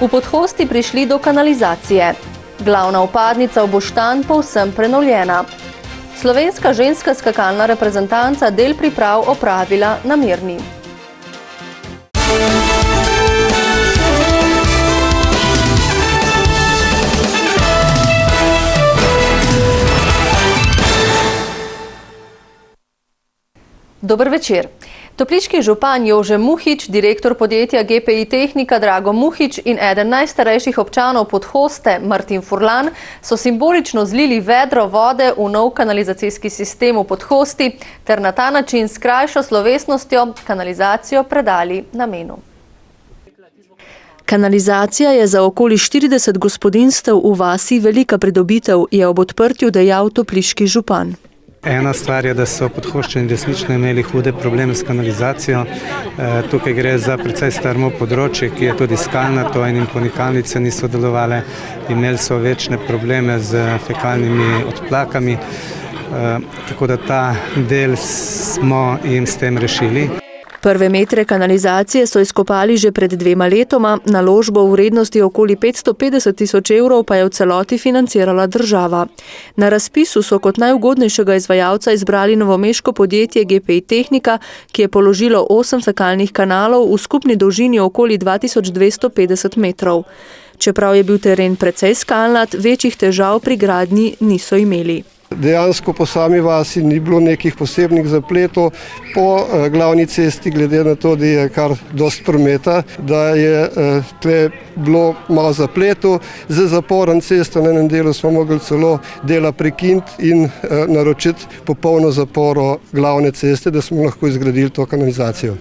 V Podhosti prišli do kanalizacije. Glavna vpadnica v Boštanj povsem prenovljena. Slovenska ženska skakalna reprezentanca del priprav opravila na Mirni. Dober večer. Topliški župan Jože Muhič, direktor podjetja GPI Tehnika Drago Muhič in eden najstarejših občanov Podhoste Martin Furlan so simbolično zlili vedro vode v nov kanalizacijski sistem v Podhosti ter na ta način s krajšo slovesnostjo kanalizacijo predali namenu. Kanalizacija je za okoli 40 gospodinjstev v vasi velika pridobitev, je ob odprtju dejal topliški župan. Ena stvar je, da so Podhoščani resnično imeli hude probleme s kanalizacijo. Tukaj gre za precej strmo področje, ki je tudi skalnato in ponikalnice niso delovale. Imeli so večne probleme z fekalnimi odplakami, tako da ta del smo jim s tem rešili. Prve metre kanalizacije so izkopali že pred 2 letoma, naložbo v vrednosti okoli 550 tisoč evrov pa je v celoti financirala država. Na razpisu so kot najugodnejšega izvajalca izbrali novomeško podjetje GPI Tehnika, ki je položilo 8 fekalnih kanalov v skupni dolžini okoli 2250 metrov. Čeprav je bil teren precej skalnat, večjih težav pri gradnji niso imeli. Dejansko po sami vasi ni bilo nekih posebnih zapletov, po glavni cesti, glede na to, da je kar dost prometa, da je tle bilo malo zapletov. Z zaporom cesto na enem delu smo mogli celo dela prekiniti in naročiti popolno zaporo glavne ceste, da smo lahko izgradili to kanalizacijo.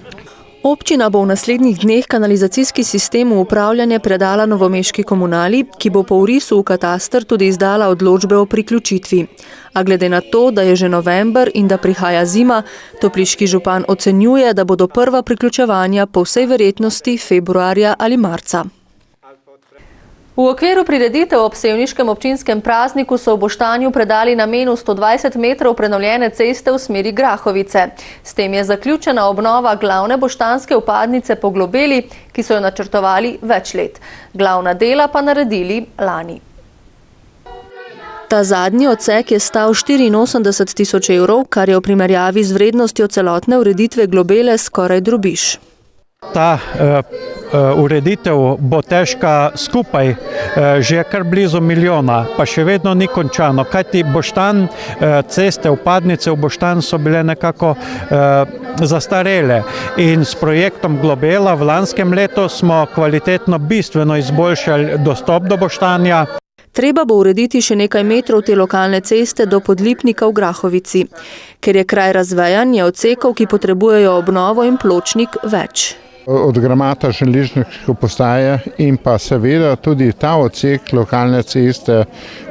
Občina bo v naslednjih dneh kanalizacijski sistem v upravljanje predala novomeški komunali, ki bo po vrisu v kataster tudi izdala odločbe o priključitvi. A glede na to, da je že november in da prihaja zima, topliški župan ocenjuje, da bodo prva priključevanja po vsej verjetnosti februarja ali marca. V okviru prireditev ob sevniškem občinskem prazniku so v Boštanju predali namenu 120 metrov prenovljene ceste v smeri Grahovice. S tem je zaključena obnova glavne boštanske vpadnice po Globeli, ki so jo načrtovali več let. Glavna dela pa naredili lani. Ta zadnji odsek je stal 84 tisoč evrov, kar je v primerjavi z vrednostjo celotne ureditve Globele skoraj drobiž. Ta ureditev bo težka skupaj že kar blizu milijona, pa še vedno ni končano, kajti Boštanj, ceste, vpadnice v Boštanj so bile nekako zastarele in s projektom Globela v lanskem letu smo kvalitetno bistveno izboljšali dostop do Boštanja. Treba bo urediti še nekaj metrov te lokalne ceste do Podlipnika v Grahovici. Ker je kraj razvejan, je odsekov, ki potrebujejo obnovo in pločnik več. Od Gramata železniške postaje in pa seveda tudi ta odsek lokalne ceste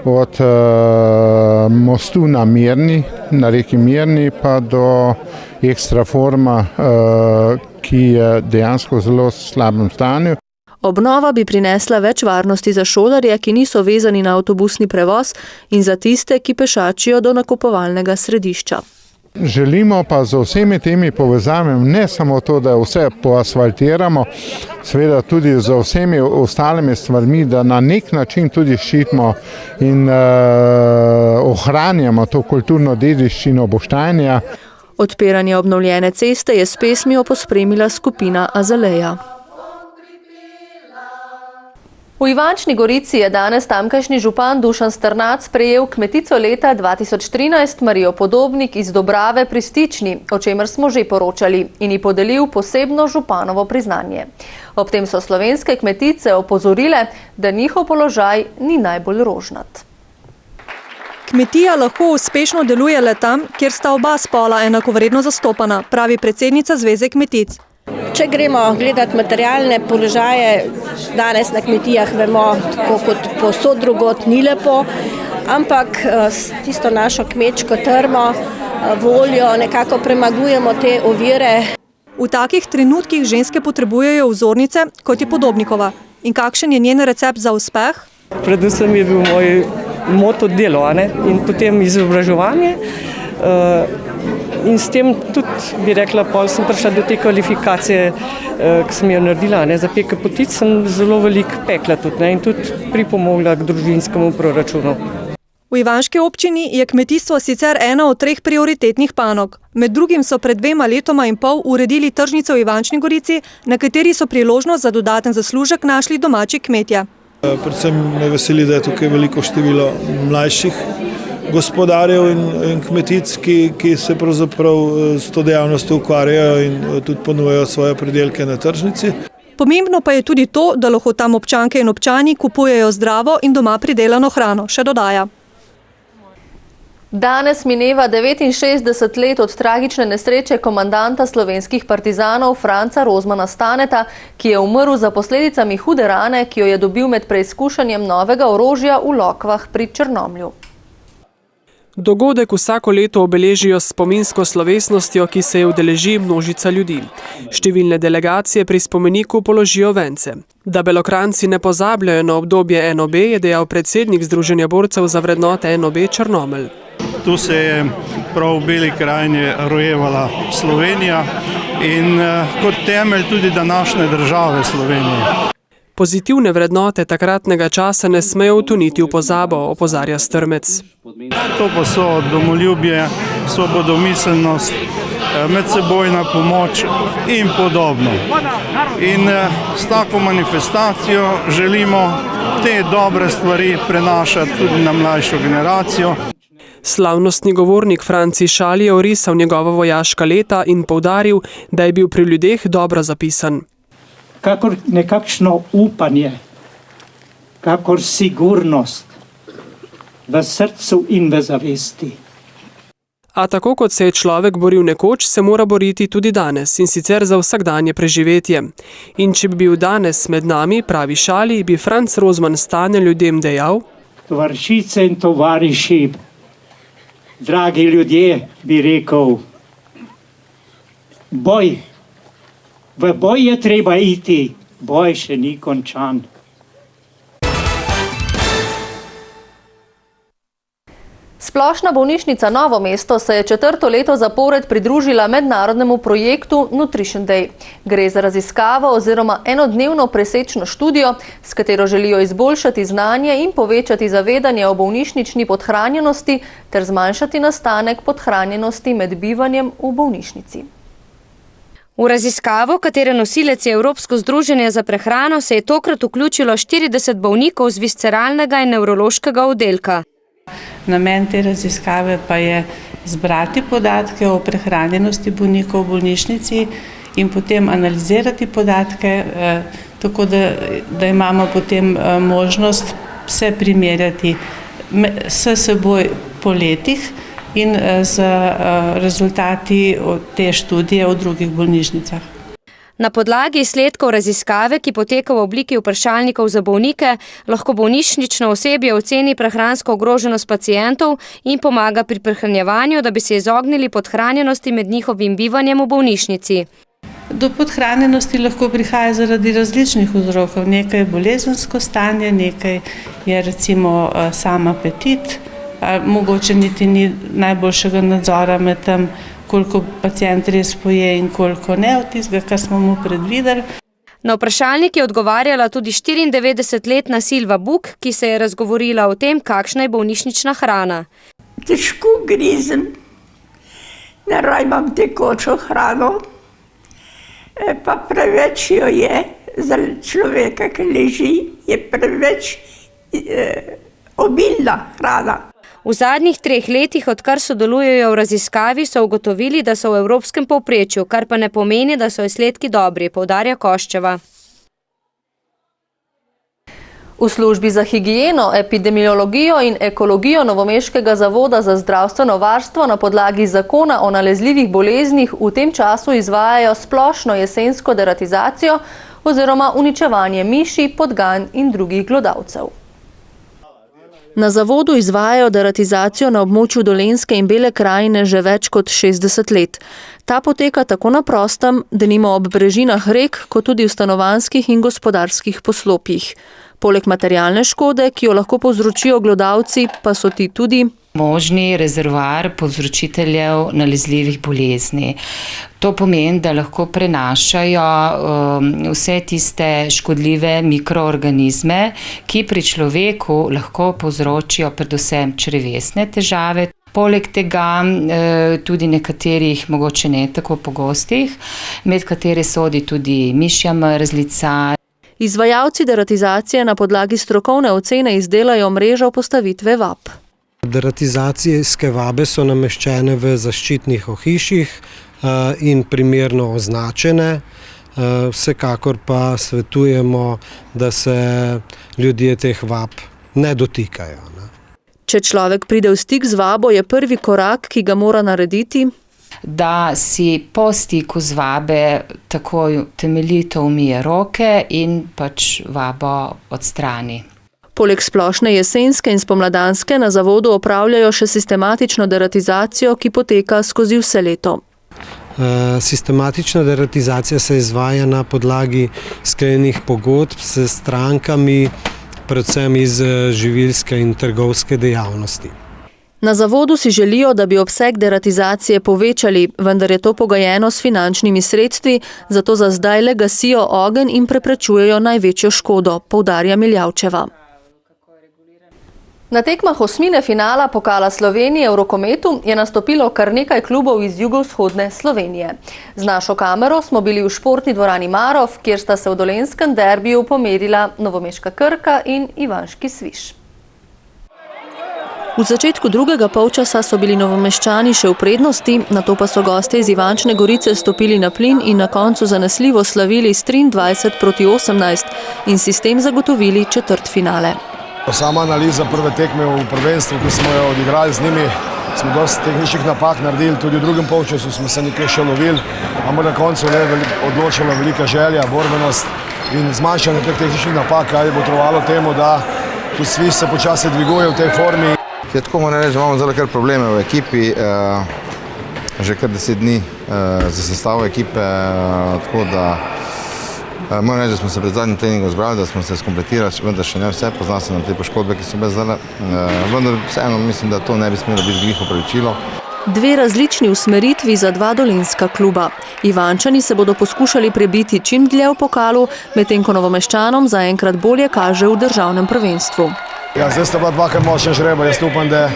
od mostu na Mirni, na reki Mirni pa do Ekstraforma, ki je dejansko v zelo slabem stanju. Obnova bi prinesla več varnosti za šolarje, ki niso vezani na avtobusni prevoz, in za tiste, ki pešačijo do nakupovalnega središča. Želimo pa z vsemi temi povezavami ne samo to, da vse poasfaltiramo, seveda tudi z vsemi ostalimi stvarmi, da na nek način tudi ščitimo in ohranjamo to kulturno dediščino Boštanja. Odpiranje obnovljene ceste je s pesmijo pospremila skupina Azaleja. V Ivančni Gorici je danes tamkajšnji župan Dušan Strnad sprejel kmetico leta 2013 Marijo Podobnik iz Dobrave pri Stični, o čemer smo že poročali, in ji podelil posebno županovo priznanje. Ob tem so slovenske kmetice opozorile, da njihov položaj ni najbolj rožnat. Kmetija lahko uspešno deluje le tam, kjer sta oba spola enakovredno zastopana, pravi predsednica Zveze kmetic. Če gremo gledati materialne položaje, danes na kmetijah vemo, tako kot povsod drugod, ni lepo, ampak s tisto našo kmečko trmo, voljo nekako premagujemo te ovire. V takih trenutkih ženske potrebujejo vzornice, kot je Podobnikova. In kakšen je njen recept za uspeh? Predvsem je bil moj moto delo, in potem izobraževanje. In s tem tudi, bi rekla, pol sem prišla do te kvalifikacije, ki sem jo naredila. Za peke potic sem zelo veliko pekla tudi in tudi pripomogla k družinskemu proračunu. V Ivanški občini je kmetijstvo sicer ena od 3 prioritetnih panog. Med drugim so pred 2 letoma in pol uredili tržnico v Ivančni Gorici, na kateri so priložnost za dodaten zaslužek našli domači kmetje. Predvsem me veseli, da je tukaj veliko število mlajših gospodarjev in kmetic, ki se pravzaprav s to dejavnostjo ukvarjajo in tudi ponujajo svoje pridelke na tržnici. Pomembno pa je tudi to, da lahko tam občanke in občani kupujejo zdravo in doma pridelano hrano, še dodaja. Danes mineva 69 let od tragične nesreče komandanta slovenskih partizanov Franca Rozmana Staneta, ki je umrl za posledicami hude rane, ki jo je dobil med preizkušanjem novega orožja v Lokvah pri Črnomlju. Dogodek vsako leto obeležijo s spominsko slovesnostjo, ki se je udeleži množica ljudi. Številne delegacije pri spomeniku položijo vence. Da Belokranjci ne pozabljajo na obdobje NOB, je dejal predsednik Združenja borcev za vrednote NOB Črnomelj. Tu se je prav v Beli krajini rojevala Slovenija in kot temelj tudi današnje države Slovenije. Pozitivne vrednote takratnega časa ne smejo utoniti v pozabo, opozarja Strmec. To pa so domoljubje, svobodomiselnost, medsebojna pomoč in podobno. In s tako manifestacijo želimo te dobre stvari prenašati tudi na mlajšo generacijo. Slavnostni govornik Franci Šali je orisal njegova vojaška leta in poudaril, da je bil pri ljudeh dobro zapisan. Kakor nekakšno upanje, kakor sigurnost v srcu in v zavesti. A tako kot se je človek boril nekoč, se mora boriti tudi danes, in sicer za vsakdanje preživetje. In če bi bil danes med nami, pravi Šali, bi Franc Rozman Stane ljudem dejal: Tovarišice in tovariši, dragi ljudje, bi rekel, boj. V boj je treba iti, boj še ni končan. Splošna bolnišnica Novo mesto se je 4. leto zapored pridružila mednarodnemu projektu Nutrition Day. Gre za raziskavo oziroma enodnevno presečno študijo, s katero želijo izboljšati znanje in povečati zavedanje o bolnišnični podhranjenosti ter zmanjšati nastanek podhranjenosti med bivanjem v bolnišnici. V raziskavo, katere nosilec je Evropsko združenje za prehrano, se je tokrat vključilo 40 bolnikov z visceralnega in nevrološkega oddelka. Namen te raziskave pa je zbrati podatke o prehranjenosti bolnikov v bolnišnici in potem analizirati podatke, tako da imamo potem možnost vse primerjati s seboj po letih in z rezultati te študije v drugih bolnišnicah. Na podlagi izsledkov raziskave, ki poteka v obliki vprašalnikov za bolnike, lahko bolnišnično osebje oceni prehransko ogroženost pacientov in pomaga pri prehranjevanju, da bi se izognili podhranjenosti med njihovim bivanjem v bolnišnici. Do podhranjenosti lahko prihaja zaradi različnih vzrokov. Nekaj je bolezensko stanje, nekaj je recimo sam apetit, mogoče niti ni najboljšega nadzora med tem, koliko pacient res poje in koliko ne od tistega, kar smo mu predvideli. Na vprašalnik je odgovarjala tudi 94-letna Silva Buk, ki se je razgovorila o tem, kakšna je bolnišnična hrana. Težko grizem, neraj imam tekočo hrano, pa preveč jo je za človeka, ki leži, je preveč obilna hrana. V zadnjih 3 letih, odkar sodelujejo v raziskavi, so ugotovili, da so v evropskem povprečju, kar pa ne pomeni, da so izsledki dobri, poudarja Koščeva. V službi za higieno, epidemiologijo in ekologijo Novomeškega zavoda za zdravstveno varstvo na podlagi zakona o nalezljivih boleznih v tem času izvajajo splošno jesensko deratizacijo oziroma uničevanje miši, podgan in drugih glodavcev. Na zavodu izvajajo deratizacijo na območju Dolenjske in Bele krajine že več kot 60 let. Ta poteka tako na prostem, denimo ob brežinah rek, kot tudi v stanovanjskih in gospodarskih poslopjih. Poleg materialne škode, ki jo lahko povzročijo glodavci, pa so ti tudi možni rezervoar povzročiteljev nalezljivih bolezni. To pomeni, da lahko prenašajo vse tiste škodljive mikroorganizme, ki pri človeku lahko povzročijo predvsem črevesne težave. Poleg tega tudi nekaterih, mogoče ne tako pogostih, med katere sodi tudi mišja mrzlica. Izvajalci deratizacije na podlagi strokovne ocene izdelajo mrežo postavitve vab. Deratizacijske vabe so nameščene v zaščitnih ohišjih in primerno označene. Vsekakor pa svetujemo, da se ljudje teh vab ne dotikajo. Če človek pride v stik z vabo, je prvi korak, ki ga mora narediti, da si po stiku z vabe takoj temeljito umije roke in pač vabo odstrani. Poleg splošne jesenske in spomladanske na zavodu opravljajo še sistematično deratizacijo, ki poteka skozi vse leto. Sistematična deratizacija se izvaja na podlagi sklenjenih pogodb s strankami, predvsem iz živilske in trgovske dejavnosti. Na zavodu si želijo, da bi obseg deratizacije povečali, vendar je to pogojeno s finančnimi sredstvi, zato za zdaj le gasijo ogenj in preprečujejo največjo škodo, poudarja Miljavčeva. Na tekmah osmine finala Pokala Slovenije v rokometu je nastopilo kar nekaj klubov iz jugovzhodne Slovenije. Z našo kamero smo bili v športni dvorani Marof, kjer sta se v dolenjskem derbiju pomerila novomeška Krka in Ivanški Sviš. V začetku drugega polčasa so bili Novomeščani še v prednosti, nato pa so gostje iz Ivančne Gorice stopili na plin in na koncu zanesljivo slavili s 23-18 in si s tem zagotovili četrtfinale. Sama analiza prve tekme v prvenstvu, ki smo jo odigrali z njimi, smo dosti tehničnih napak naredili, tudi v drugem polčasu smo se nekaj še lovili, ampak na koncu je odločila velika želja, borbenost in zmanjšanje teh tehničnih napak, kaj bo trovalo temu, da tudi Sviš se počasi dviguje v tej formi. Tako moram reči, da imamo zelo kar probleme v ekipi, že kar 10 dni za sestavo ekipe, tako da moram reči, da smo se pred zadnjim treningom zbrali, da smo se skompletirali, vendar še ne vse, pozna se nam te poškodbe, ki so bile zdaj, vendar vseeno mislim, da to ne bi smelo biti glih opravičilo. Dve različni usmeritvi za dva dolenjska kluba. Ivančani se bodo poskušali prebiti čim dlje v pokalu, medtem ko Novomeščanom zaenkrat bolje kaže v državnem prvenstvu. Ja, zdaj sta bila dva kar močna žreba, jaz upam, da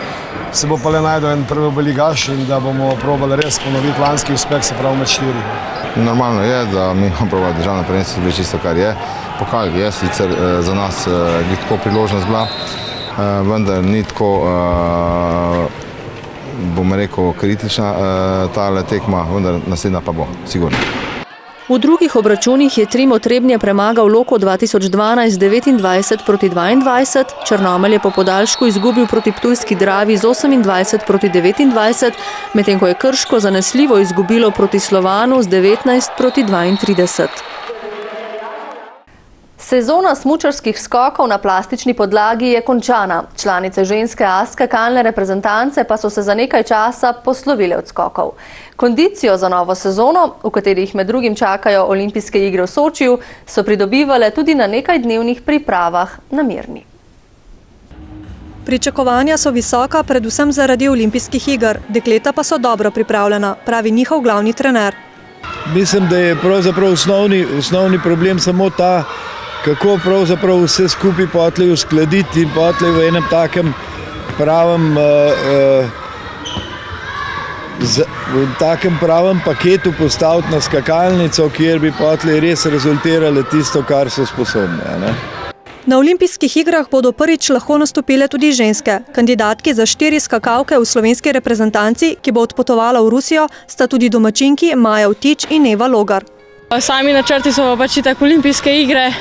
se bo pa le najdel en prvi obeligaš in da bomo probali res ponoviti lanski uspeh, se pravi med 4. Normalno je, da mi bomo probali državno prvenstvo, da je čisto kar je. Pokal je sicer za nas ni tako priložnost bila, vendar ni tako, bom rekel, kritična tale tekma, vendar naslednja pa bo, sigurno. V drugih obračunih je Trimo Trebnje premagal Loko 2012 29-22, Črnomelj je po podaljšku izgubil proti Ptujski Dravi z 28-29, medtem ko je Krško zanesljivo izgubilo proti Slovanu z 19-32. Sezona smučarskih skokov na plastični podlagi je končana. Članice ženske skakalne reprezentance pa so se za nekaj časa poslovile od skokov. Kondicijo za novo sezono, v katerih med drugim čakajo olimpijske igre v Sočiju, so pridobivale tudi na nekajdnevnih pripravah na Mirni. Pričakovanja so visoka, predvsem zaradi olimpijskih iger. Dekleta pa so dobro pripravljena, pravi njihov glavni trener. Mislim, da je pravzaprav osnovni problem samo ta, kako pravzaprav vse skupaj potlej uskladiti in potlej v enem takem pravem paketu postaviti na skakalnico, kjer bi potlej res rezultirale tisto, kar so sposobne. Ne? Na olimpijskih igrah bodo prvič lahko nastopile tudi ženske. Kandidatki za 4 skakalke v slovenski reprezentanci, ki bo odpotovala v Rusijo, sta tudi domačinki Maja Vtič in Eva Logar. Sami načrti so pač itak olimpijske igre,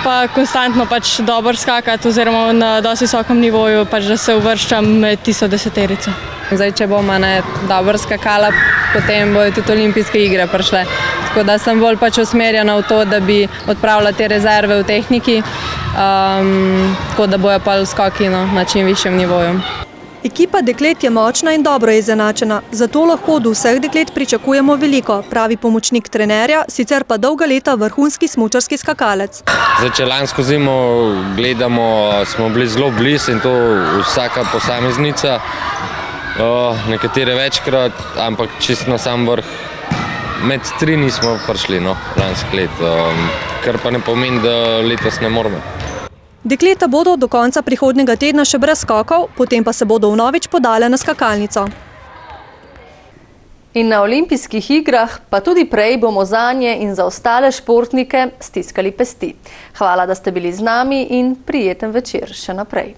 pa konstantno pač dobro skakati oziroma na dosti visokem nivoju, pač da se uvrščam med tisto 10-terico. Zdaj, če bom dobro skakala, potem bodo tudi olimpijske igre prišle. Tako da sem bolj pač usmerjena v to, da bi odpravila te rezerve v tehniki, tako da bojo pa skoki na čim višjem nivoju. Ekipa deklet je močna in dobro izenačena, zato lahko od vseh deklet pričakujemo veliko, pravi pomočnik trenerja, sicer pa dolga leta vrhunski smučarski skakalec. Če lansko zimo gledamo, smo bili zelo blizu in to vsaka posameznica, nekatere večkrat, ampak čisto na sam vrh. Med 3 nismo prišli lansko leto, kar pa ne pomeni, da letos ne moramo. Dekleta bodo do konca prihodnjega tedna še brez skokov, potem pa se bodo vnovič podale na skakalnico. In na olimpijskih igrah, pa tudi prej, bomo zanje in za ostale športnike stiskali pesti. Hvala, da ste bili z nami in prijeten večer še naprej.